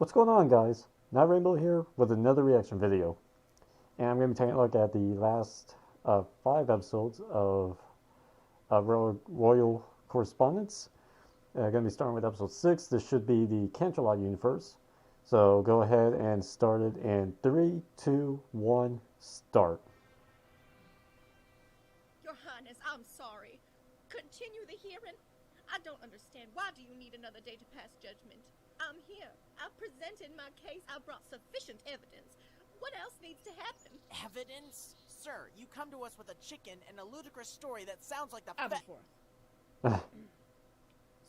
What's going on, guys? Not Rainbow here with another reaction video. And I'm going to be taking a look at the last 5 episodes of Royal Correspondence. Going to be starting with episode 6. This should be the Canterlot universe. So go ahead and start it in 3, 2, 1, start. Your Highness, I'm sorry. Continue the hearing. I don't understand. Why do you need another day to pass judgment? I'm here. I've presented my case. I brought sufficient evidence. What else needs to happen? Evidence? Sir, you come to us with a chicken and a ludicrous story that sounds like the Aberforth.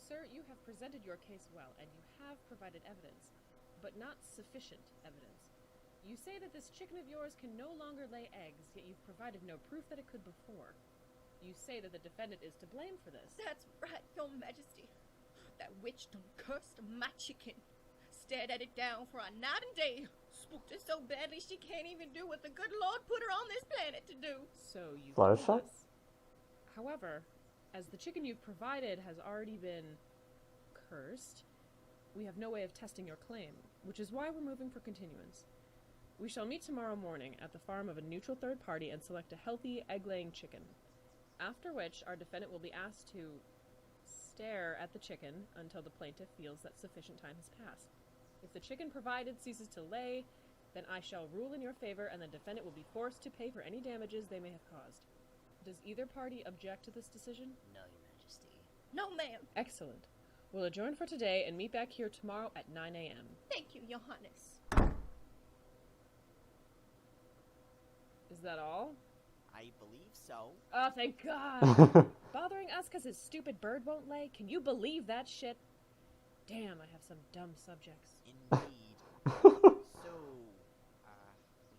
Sir, you have presented your case well, and you have provided evidence, but not sufficient evidence. You say that this chicken of yours can no longer lay eggs, yet you've provided no proof that it could before. You say that the defendant is to blame for this. That's right, Your Majesty. That witch done cursed my chicken. Stared at it down for a night and day. Spooked her so badly she can't even do what the good Lord put her on this planet to do. So you Fluttershy? told us. However, as the chicken you've provided has already been cursed, we have no way of testing your claim, which is why we're moving for continuance. We shall meet tomorrow morning at the farm of a neutral third party and select a healthy egg-laying chicken. After which, our defendant will be asked to stare at the chicken until the plaintiff feels that sufficient time has passed. If the chicken provided ceases to lay, then I shall rule in your favor and the defendant will be forced to pay for any damages they may have caused. Does either party object to this decision? No, Your Majesty. No, ma'am. Excellent. We'll adjourn for today and meet back here tomorrow at 9 a.m. Thank you, Your Highness. Is that all? I believe so. Oh, thank God! Bothering us because his stupid bird won't lay? Can you believe that shit? Damn, I have some dumb subjects. Indeed. So, would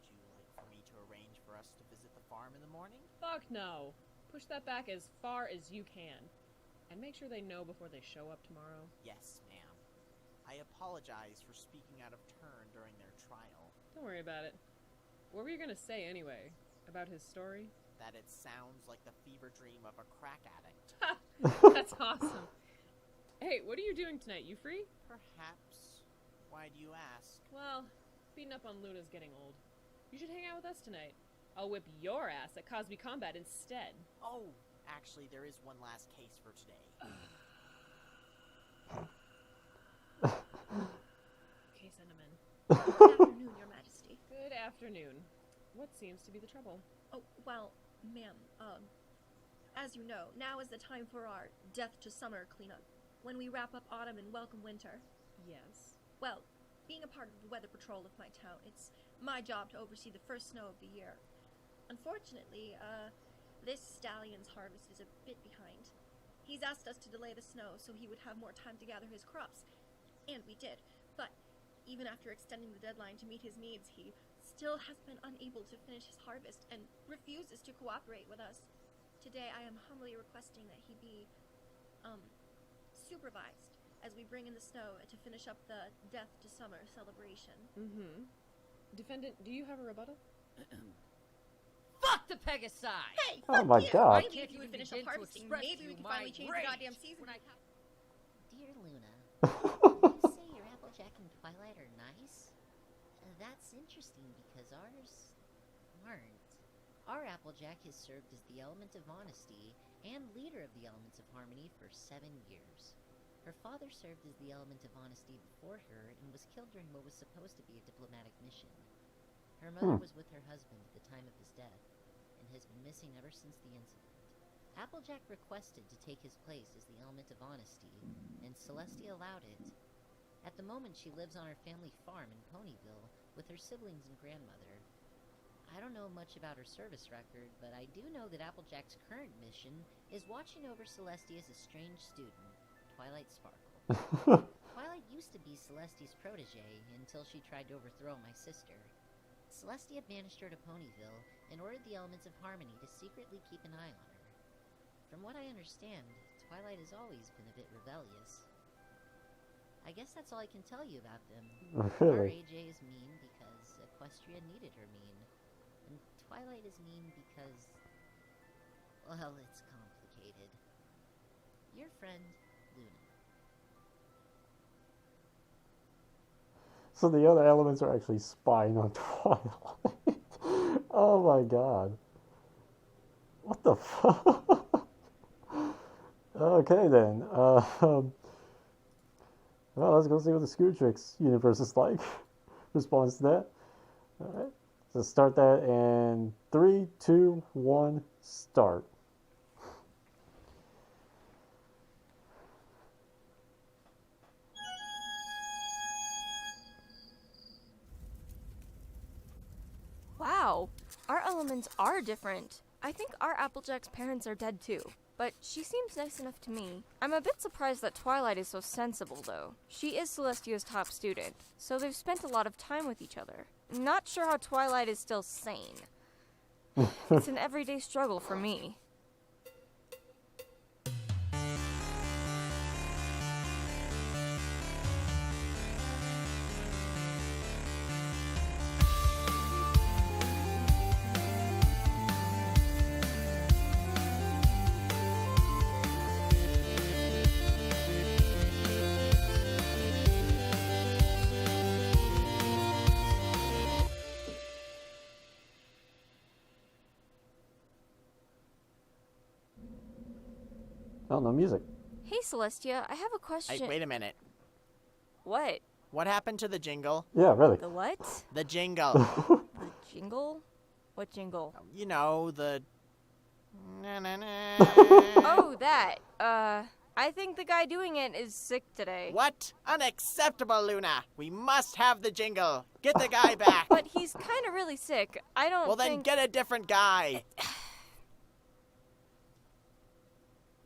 you like for me to arrange for us to visit the farm in the morning? Fuck no. Push that back as far as you can. And make sure they know before they show up tomorrow. Yes, ma'am. I apologize for speaking out of turn during their trial. Don't worry about it. What were you gonna say anyway? About his story? That it sounds like the fever dream of a crack addict. That's awesome. Hey, what are you doing tonight? You free? Perhaps. Why do you ask? Well, beating up on Luna's getting old. You should hang out with us tonight. I'll whip your ass at Cosby Combat instead. Oh, actually, there is one last case for today. Okay, Cinnamon. Good afternoon, Your Majesty. Good afternoon. What seems to be the trouble? Oh, well, ma'am, as you know, now is the time for our Death to Summer cleanup, when we wrap up autumn and welcome winter. Yes. Well, being a part of the weather patrol of my town, it's my job to oversee the first snow of the year. Unfortunately, this stallion's harvest is a bit behind. He's asked us to delay the snow so he would have more time to gather his crops. And we did, but even after extending the deadline to meet his needs, he still has been unable to finish his harvest and refuses to cooperate with us. Today, I am humbly requesting that he be, supervised as we bring in the snow to finish up the Death to Summer celebration. Mm-hmm. Defendant, do you have a rebuttal? Fuck the Pegasi! Hey, Oh fuck my you! God. Maybe if you would finish up harvesting, maybe we could finally change the goddamn season. Dear Luna, you say your Applejack and Twilight are nice? That's interesting because ours aren't. Our Applejack has served as the element of honesty and leader of the elements of harmony for 7 years. Her father served as the element of honesty before her and was killed during what was supposed to be a diplomatic mission. Her mother was with her husband at the time of his death and has been missing ever since the incident. Applejack requested to take his place as the element of honesty, and Celestia allowed it. At the moment, she lives on her family farm in Ponyville with her siblings and grandmother. I don't know much about her service record, but I do know that Applejack's current mission is watching over Celestia's estranged student, Twilight Sparkle. Twilight used to be Celestia's protege until she tried to overthrow my sister. Celestia banished her to Ponyville and ordered the elements of harmony to secretly keep an eye on her. From what I understand, Twilight has always been a bit rebellious. I guess that's all I can tell you about them. Our AJ is mean because Equestria needed her mean. And Twilight is mean because, well, it's complicated. Your friend, Luna. So the other elements are actually spying on Twilight. Oh my god. What the fuck? Okay then. Well, let's go see what the Screwtrix universe is like. Response to that. Alright. So start that in 3, 2, 1, start. Wow, our elements are different. I think our Applejack's parents are dead too. But she seems nice enough to me. I'm a bit surprised that Twilight is so sensible, though. She is Celestia's top student, so they've spent a lot of time with each other. Not sure how Twilight is still sane. It's an everyday struggle for me. Oh, no music. Hey, Celestia, I have a question. Hey, wait a minute. What? What happened to the jingle? Yeah, really. The what? The jingle. The jingle? What jingle? You know, the... Oh, that. I think the guy doing it is sick today. What? Unacceptable, Luna. We must have the jingle. Get the guy back. But he's kind of really sick. I don't Well, then think... get a different guy.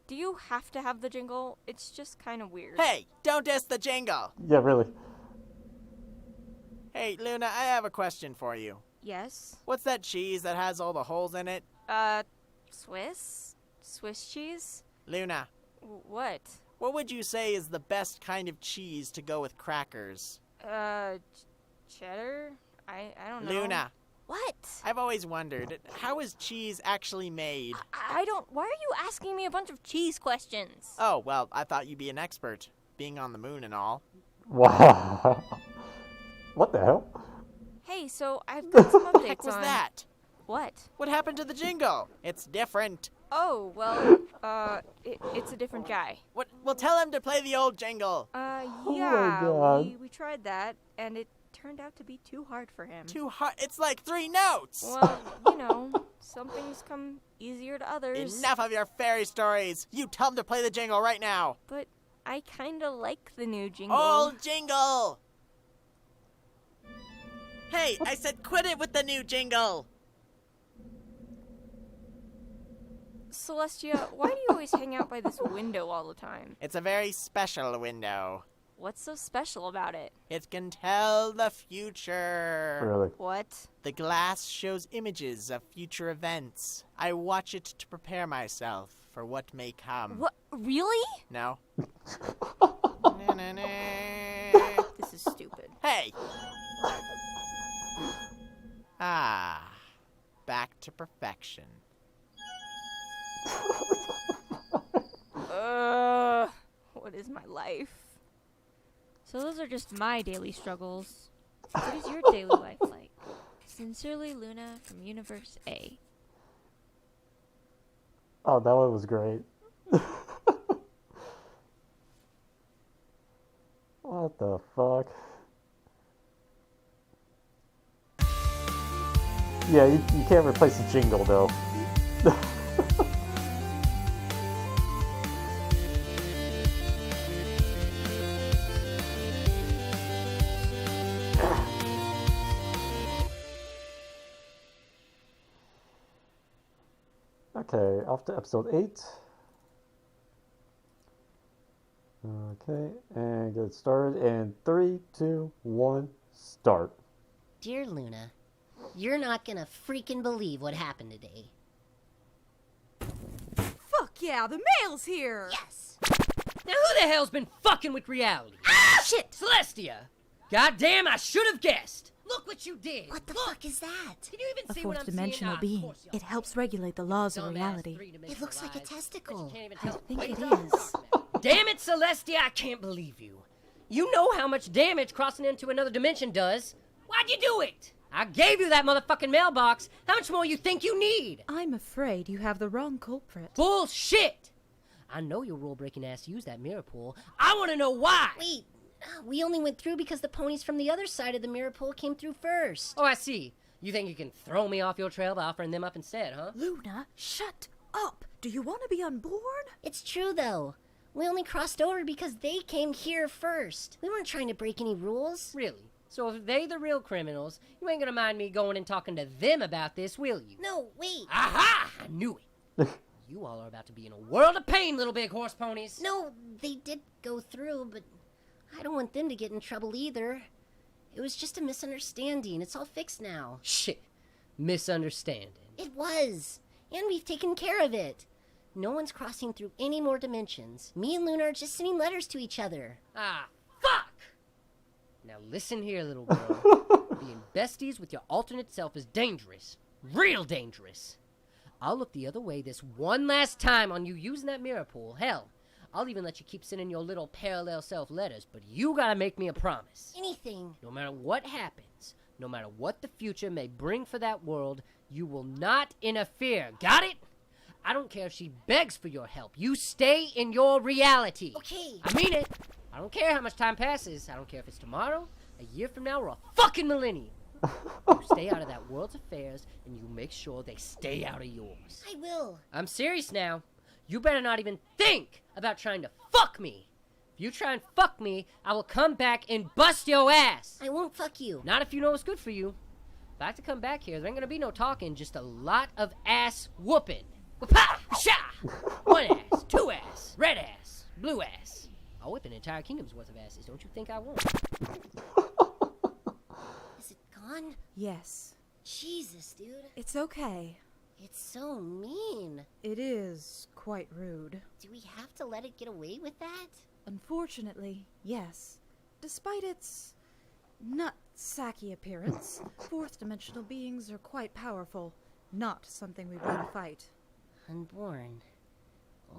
Do you have to have the jingle? It's just kind of weird. Hey, don't diss the jingle. Yeah, really. Hey, Luna, I have a question for you. Yes? What's that cheese that has all the holes in it? Swiss? Swiss cheese? Luna, What? what would you say is the best kind of cheese to go with crackers? Cheddar? I don't know. Luna, What? I've always wondered, how is cheese actually made? I don't... Why are you asking me a bunch of cheese questions? Oh, well, I thought you'd be an expert, being on the moon and all. Wow. What the hell? Hey, so I've got some What the heck updates was on... that? What? What happened to the jingle? It's different. Oh, well, it's a different guy. What? Well, tell him to play the old jingle. Yeah, God. we tried that, and it turned out to be too hard for him. Too hard. It's like 3 notes. Well, you know, some things come easier to others. Enough of your fairy stories. You tell him to play the jingle right now. But I kinda like the new jingle. Old jingle. Hey, I said quit it with the new jingle. Celestia, why do you always hang out by this window all the time? It's a very special window. What's so special about it? It can tell the future. Really? What? The glass shows images of future events. I watch it to prepare myself for what may come. What? Really? No? This is stupid. Hey! Ah, back to perfection. What is my life? So those are just my daily struggles. What is your daily life like? Sincerely, Luna from Universe A. Oh, that one was great. What the fuck? Yeah, you can't replace the jingle though. Okay, off to episode 8. Okay, and get started in 3, 2, 1, start. Dear Luna, you're not gonna freaking believe what happened today. Fuck yeah, the mail's here! Yes! Now who the hell's been fucking with reality? Ah, shit! Celestia! Goddamn, I should have guessed! Look what you did! What the Look! fuck is that? Can you even A see what fourth I'm dimensional seeing? being. Of course you It are. helps regulate the laws of Dumbass reality. three-dimensional It looks like a lies. testicle. Bet you can't even I tell- think Wait, it no, is. Damn it, Celestia, I can't believe you. You know how much damage crossing into another dimension does. Why'd you do it? I gave you that motherfucking mailbox. How much more you think you need? I'm afraid you have the wrong culprit. Bullshit! I know your rule-breaking ass used that mirror pool. I want to know why! Wait, we only went through because the ponies from the other side of the mirror pool came through first. Oh, I see. You think you can throw me off your trail by offering them up instead, huh? Luna, shut up. Do you want to be on board? It's true, though. We only crossed over because they came here first. We weren't trying to break any rules. Really? So if they the real criminals, you ain't gonna mind me going and talking to them about this, will you? No, wait. Aha! I knew it. You all are about to be in a world of pain, little big horse ponies. No, they did go through, but I don't want them to get in trouble either. It was just a misunderstanding. It's all fixed now. Shit. Misunderstanding. It was. And we've taken care of it. No one's crossing through any more dimensions. Me and Luna are just sending letters to each other. Ah, fuck! Now listen here, little girl. Being besties with your alternate self is dangerous. Real dangerous. I'll look the other way this one last time on you using that mirror pool. Hell, I'll even let you keep sending your little parallel self letters, but you gotta make me a promise. Anything. No matter what happens, no matter what the future may bring for that world, you will not interfere. Got it? I don't care if she begs for your help. You stay in your reality. Okay. I mean it. I don't care how much time passes. I don't care if it's tomorrow, a year from now, or a fucking millennium. You stay out of that world's affairs, and you make sure they stay out of yours. I will. I'm serious now. You better not even think about trying to fuck me. If you try and fuck me, I will come back and bust your ass. I won't fuck you. Not if you know what's good for you. If I have to come back here, there ain't gonna be no talking, just a lot of ass whooping. Wha-pow! Sha! One ass, two ass, red ass, blue ass. I'll whip an entire kingdom's worth of asses. Don't you think I won't? Is it gone? Yes. Jesus, dude. It's okay. It's so mean. It is quite rude. Do we have to let it get away with that? Unfortunately, yes. Despite its nut-sacky appearance, fourth-dimensional beings are quite powerful. Not something we want to fight. Unborn.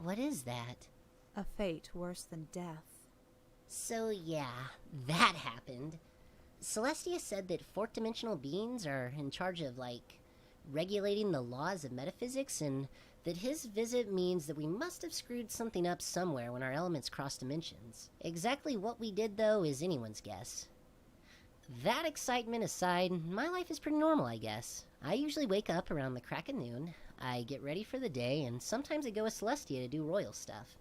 What is that? A fate worse than death. So yeah, that happened. Celestia said that fourth-dimensional beings are in charge of, regulating the laws of metaphysics, and that his visit means that we must have screwed something up somewhere when our elements cross dimensions. Exactly what we did, though, is anyone's guess. That excitement aside, my life is pretty normal, I guess. I usually wake up around the crack of noon, I get ready for the day, and sometimes I go with Celestia to do royal stuff.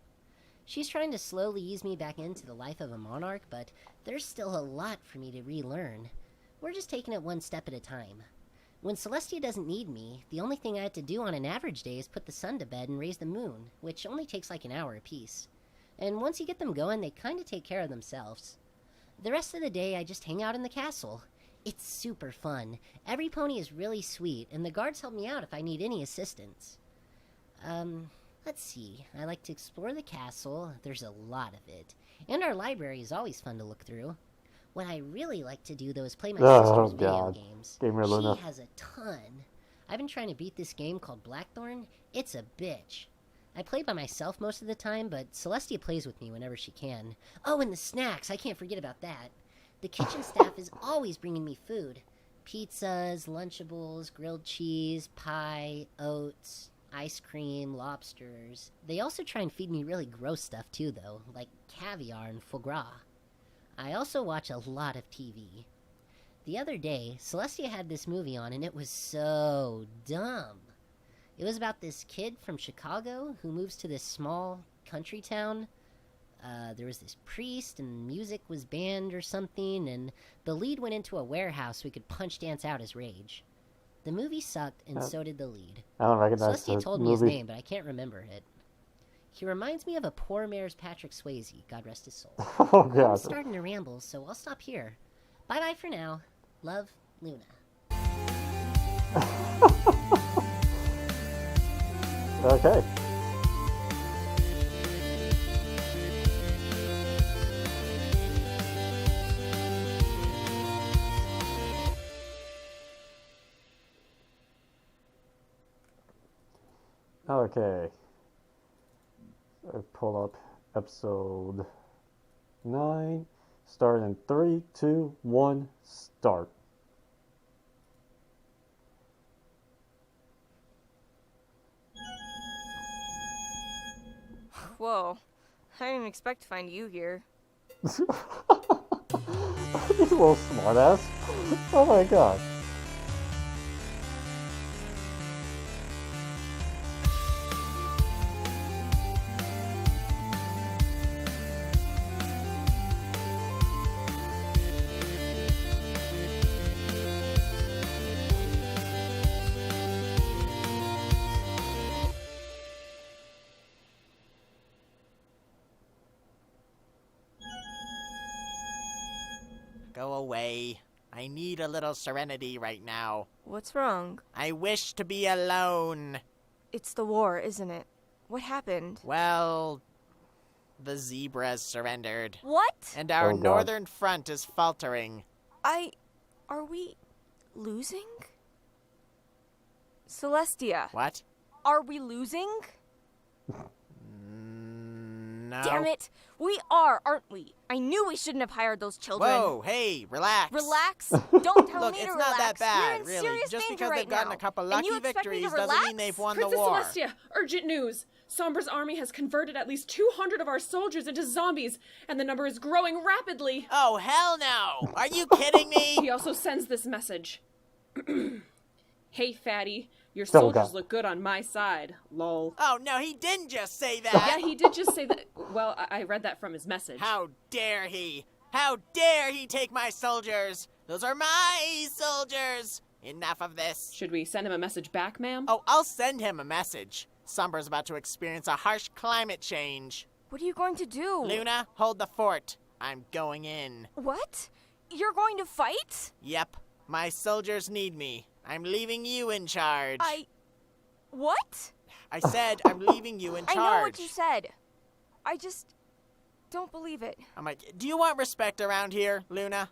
She's trying to slowly ease me back into the life of a monarch, but there's still a lot for me to relearn. We're just taking it one step at a time. When Celestia doesn't need me, the only thing I have to do on an average day is put the sun to bed and raise the moon, which only takes an hour apiece. And once you get them going, they kinda take care of themselves. The rest of the day, I just hang out in the castle. It's super fun. Every pony is really sweet, and the guards help me out if I need any assistance. Let's see. I like to explore the castle. There's a lot of it. And our library is always fun to look through. What I really like to do, though, is play my sister's video games. Gamer Luna. She has a ton. I've been trying to beat this game called Blackthorn. It's a bitch. I play by myself most of the time, but Celestia plays with me whenever she can. Oh, and the snacks. I can't forget about that. The kitchen staff is always bringing me food. Pizzas, Lunchables, grilled cheese, pie, oats, ice cream, lobsters. They also try and feed me really gross stuff too, though, like caviar and foie gras. I also watch a lot of TV. The other day, Celestia had this movie on, and it was so dumb. It was about this kid from Chicago who moves to this small country town. There was this priest, and music was banned or something, and the lead went into a warehouse so he could punch dance out his rage. The movie sucked, and so did the lead. I don't recognize Celestia the told me his movie. name, but I can't remember it. He reminds me of a poor mayor's Patrick Swayze, God rest his soul. Oh I'm god. starting to ramble, so I'll stop here. Bye-bye for now. Love, Luna. Okay. Okay. I pull up episode 9. Start in 3, 2, 1, start. Whoa. I didn't expect to find you here. You little smartass. Oh my god. Go away. I need a little serenity right now. What's wrong? I wish to be alone. It's the war, isn't it? What happened? Well, the zebras surrendered. What? And our Oh, God. northern front is faltering. Are we losing? Celestia, What? are we losing? No. Damn it! We are, aren't we? I knew we shouldn't have hired those children. Whoa, hey, relax. Relax? Don't tell Look, me it's to not relax. that bad, We're in really. serious Just danger because right they've gotten now. a couple And lucky you expect me to victories doesn't mean relax? they've won Princess the war. Celestia, urgent news! Sombra's army has converted at least 200 of our soldiers into zombies, and the number is growing rapidly. Oh, hell no! Are you kidding He me? also sends this message. Hey, fatty, your Oh, soldiers God. look good on my side. Lol. Oh, no, he didn't just say Yeah, that. he did just say that. Well, I read that from his message. How dare he? How dare he take my soldiers? Those are my soldiers. Enough of this. Should we send him a message back, ma'am? Oh, I'll send him a message. Sombra's about to experience a harsh climate change. What are you going to do? Luna, hold the fort. I'm going in. What? You're going to fight? Yep, my soldiers need me. I'm leaving you in charge. What? I said I'm leaving you in I charge. know what you said. I just don't believe it. I'm like, do you want respect around here, Luna?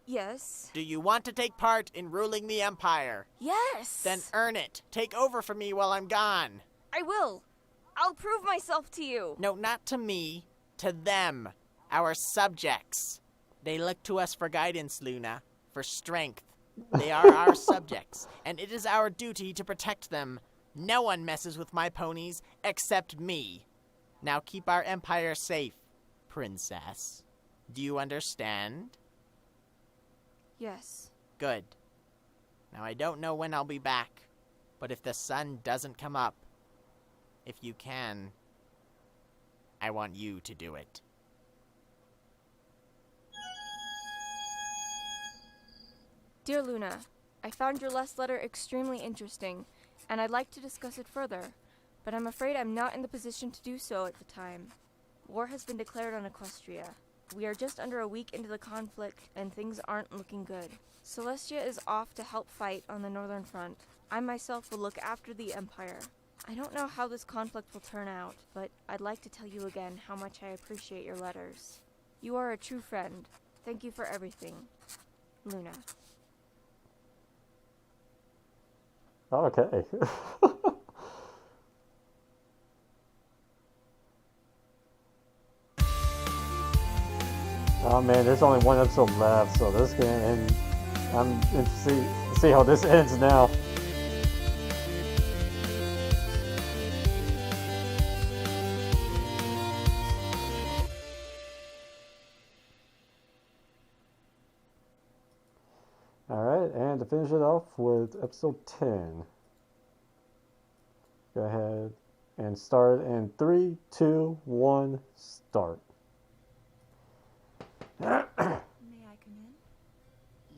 Yes. Do you want to take part in ruling the Empire? Yes. Then earn it. Take over for me while I'm gone. I will. I'll prove myself to you. No, not to me. To them. Our subjects. They look to us for guidance, Luna. For strength. They are our subjects, and it is our duty to protect them. No one messes with my ponies except me. Now keep our empire safe, princess. Do you understand? Yes. Good. Now I don't know when I'll be back, but if the sun doesn't come up, if you can, I want you to do it. Dear Luna, I found your last letter extremely interesting, and I'd like to discuss it further, but I'm afraid I'm not in the position to do so at the time. War has been declared on Equestria. We are just under a week into the conflict, and things aren't looking good. Celestia is off to help fight on the northern front. I myself will look after the Empire. I don't know how this conflict will turn out, but I'd like to tell you again how much I appreciate your letters. You are a true friend. Thank you for everything. Luna. Okay. Oh man, there's only one episode left, so this can end. I'm interested to see how this ends now. Alright, and to finish it off with episode 10. Go ahead and start in 3, 2, 1, start. May I come in?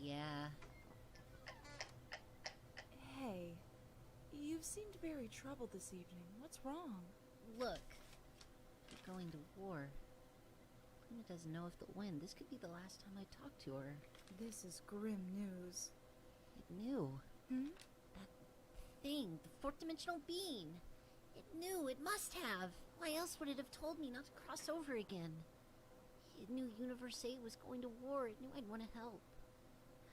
Yeah. Hey, you seemed very troubled this evening. What's wrong? Look, we're going to war. Luna doesn't know if they'll win. This could be the last time I talk to her. This is grim news. It knew. Hmm? Thing, the fourth dimensional being. It knew. It must have. Why else would it have told me not to cross over again? It knew Universe 8 was going to war. It knew I'd want to help.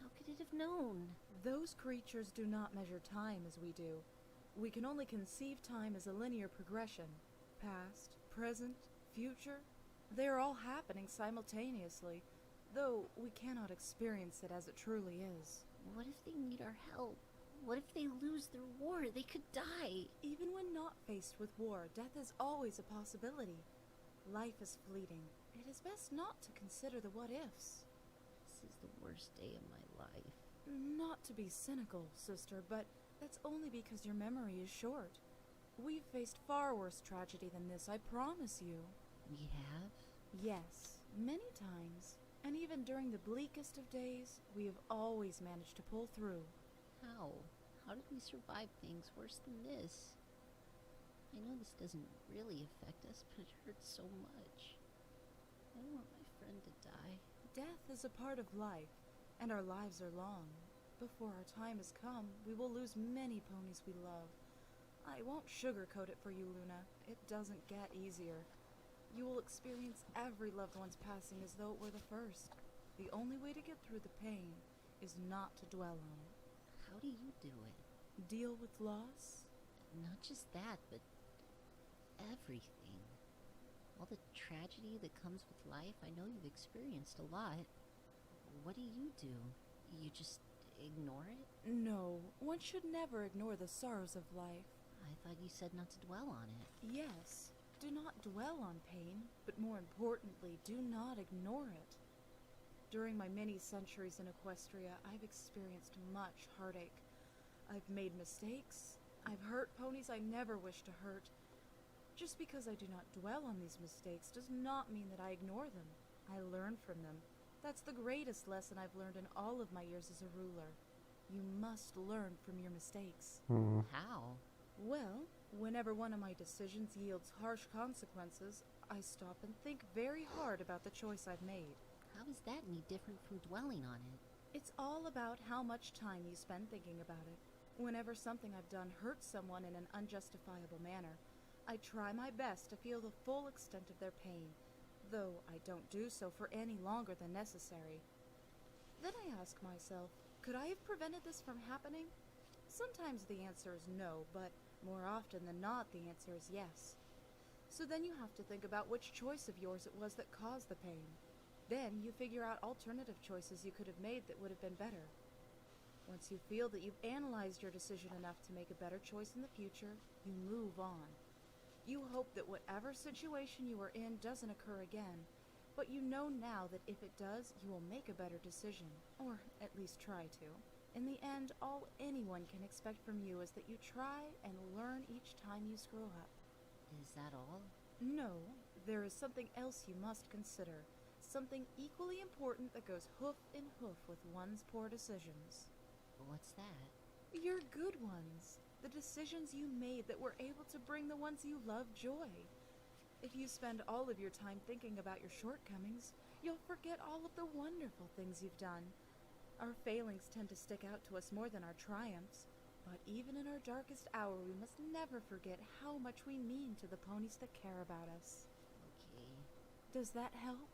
How could it have known? Those creatures do not measure time as we do. We can only conceive time as a linear progression. Past, present, future. They are all happening simultaneously, though we cannot experience it as it truly is. What if they need our help? What if they lose their war? They could die. Even when not faced with war, death is always a possibility. Life is fleeting. It is best not to consider the what-ifs. This is the worst day of my life. Not to be cynical, sister, but that's only because your memory is short. We've faced far worse tragedy than this, I promise you. We have? Yes, many times. And even during the bleakest of days, we have always managed to pull through. How? How did we survive things worse than this? I know this doesn't really affect us, but it hurts so much. I don't want my friend to die. Death is a part of life, and our lives are long. Before our time has come, we will lose many ponies we love. I won't sugarcoat it for you, Luna. It doesn't get easier. You will experience every loved one's passing as though it were the first. The only way to get through the pain is not to dwell on it. How do you do it? Deal with loss? Not just that, but everything. All the tragedy that comes with life. I know you've experienced a lot. What do? You just ignore it? No, one should never ignore the sorrows of life. I thought you said not to dwell on it. Yes, do not dwell on pain, but more importantly, do not ignore it. During my many centuries in Equestria, I've experienced much heartache. I've made mistakes. I've hurt ponies I never wished to hurt. Just because I do not dwell on these mistakes does not mean that I ignore them. I learn from them. That's the greatest lesson I've learned in all of my years as a ruler. You must learn from your mistakes. How? Well, whenever one of my decisions yields harsh consequences, I stop and think very hard about the choice I've made. How is that any different from dwelling on it? It's all about how much time you spend thinking about it. Whenever something I've done hurts someone in an unjustifiable manner, I try my best to feel the full extent of their pain, though I don't do so for any longer than necessary. Then I ask myself, could I have prevented this from happening? Sometimes the answer is no, but more often than not, the answer is yes. So then you have to think about which choice of yours it was that caused the pain. Then you figure out alternative choices you could have made that would have been better. Once you feel that you've analyzed your decision enough to make a better choice in the future, you move on. You hope that whatever situation you are in doesn't occur again, but you know now that if it does, you will make a better decision, or at least try to. In the end, all anyone can expect from you is that you try and learn each time you screw up. Is that all? No, there is something else you must consider. Something equally important that goes hoof in hoof with one's poor decisions. What's that? Your good ones. The decisions you made that were able to bring the ones you love joy. If you spend all of your time thinking about your shortcomings, you'll forget all of the wonderful things you've done. Our failings tend to stick out to us more than our triumphs, but even in our darkest hour, we must never forget how much we mean to the ponies that care about us. Okay. Does that help?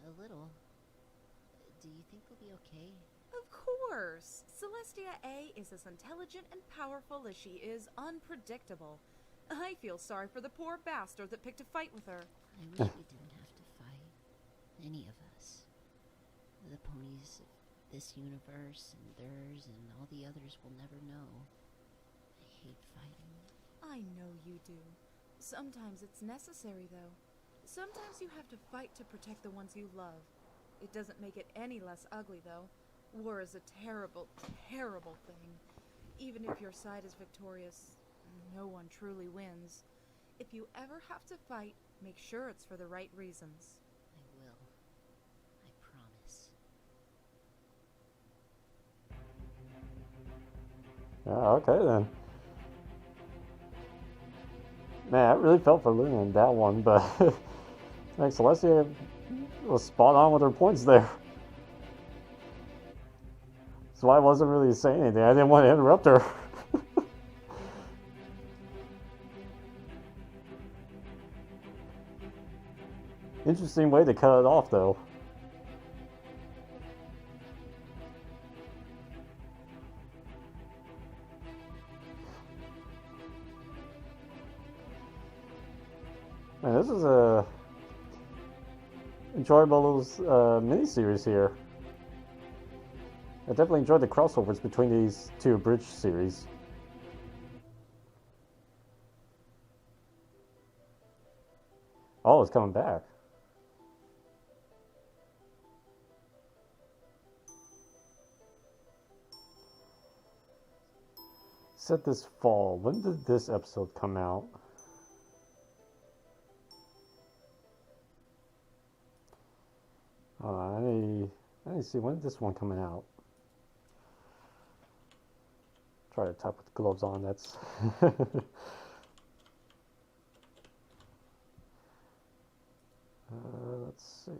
A little. Do you think we'll be okay? Of course! Celestia A is as intelligent and powerful as she is unpredictable. I feel sorry for the poor bastard that picked a fight with her. I wish we didn't have to fight. Any of us. The ponies of this universe and theirs and all the others will never know. I hate fighting. I know you do. Sometimes it's necessary, though. Sometimes you have to fight to protect the ones you love. It doesn't make it any less ugly, though. War is a terrible, terrible thing. Even if your side is victorious, no one truly wins. If you ever have to fight, make sure it's for the right reasons. I will. I promise. Okay then. Man, I really felt for Luna in that one, but like Celestia was spot on with her points there. So I wasn't really saying anything. I didn't want to interrupt her. Interesting way to cut it off, though. Man, this is a enjoyable miniseries here. I definitely enjoyed the crossovers between these two abridged series. Oh, it's coming back. Set this fall. When did this episode come out? I need to see, when is this one coming out? Try to type with gloves on, that's... let's see...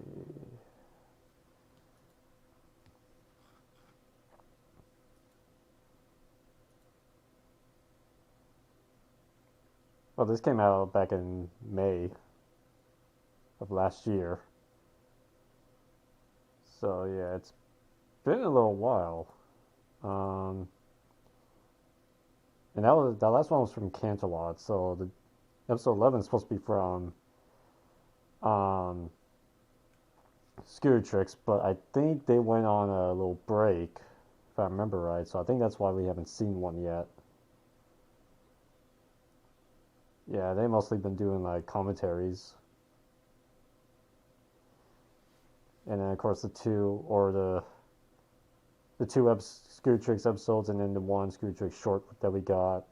Well, this came out back in May of last year. So yeah, it's been a little while. And that last one was from Canterlot, so the episode 11 is supposed to be from Scooter Tricks, but I think they went on a little break, if I remember right. So I think that's why we haven't seen one yet. Yeah, they mostly been doing like commentaries. And then of course the two Scooter Tricks episodes, and then the one Scooter Tricks short that we got.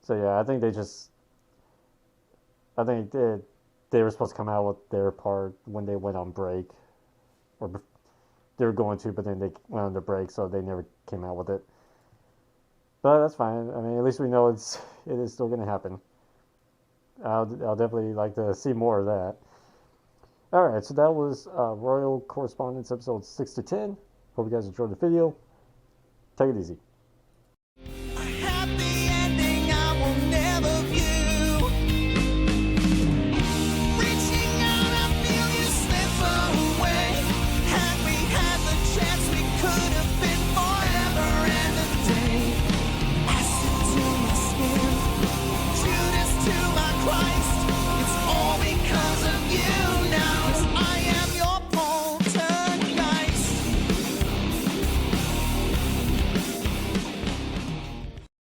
So yeah, I think they were supposed to come out with their part when they went on break, or they were going to, but then they went on the break, so they never came out with it. But that's fine. I mean, at least we know it is still going to happen. I'll definitely like to see more of that. Alright, so that was Royal Correspondence episodes 6 to 10. Hope you guys enjoyed the video. Take it easy.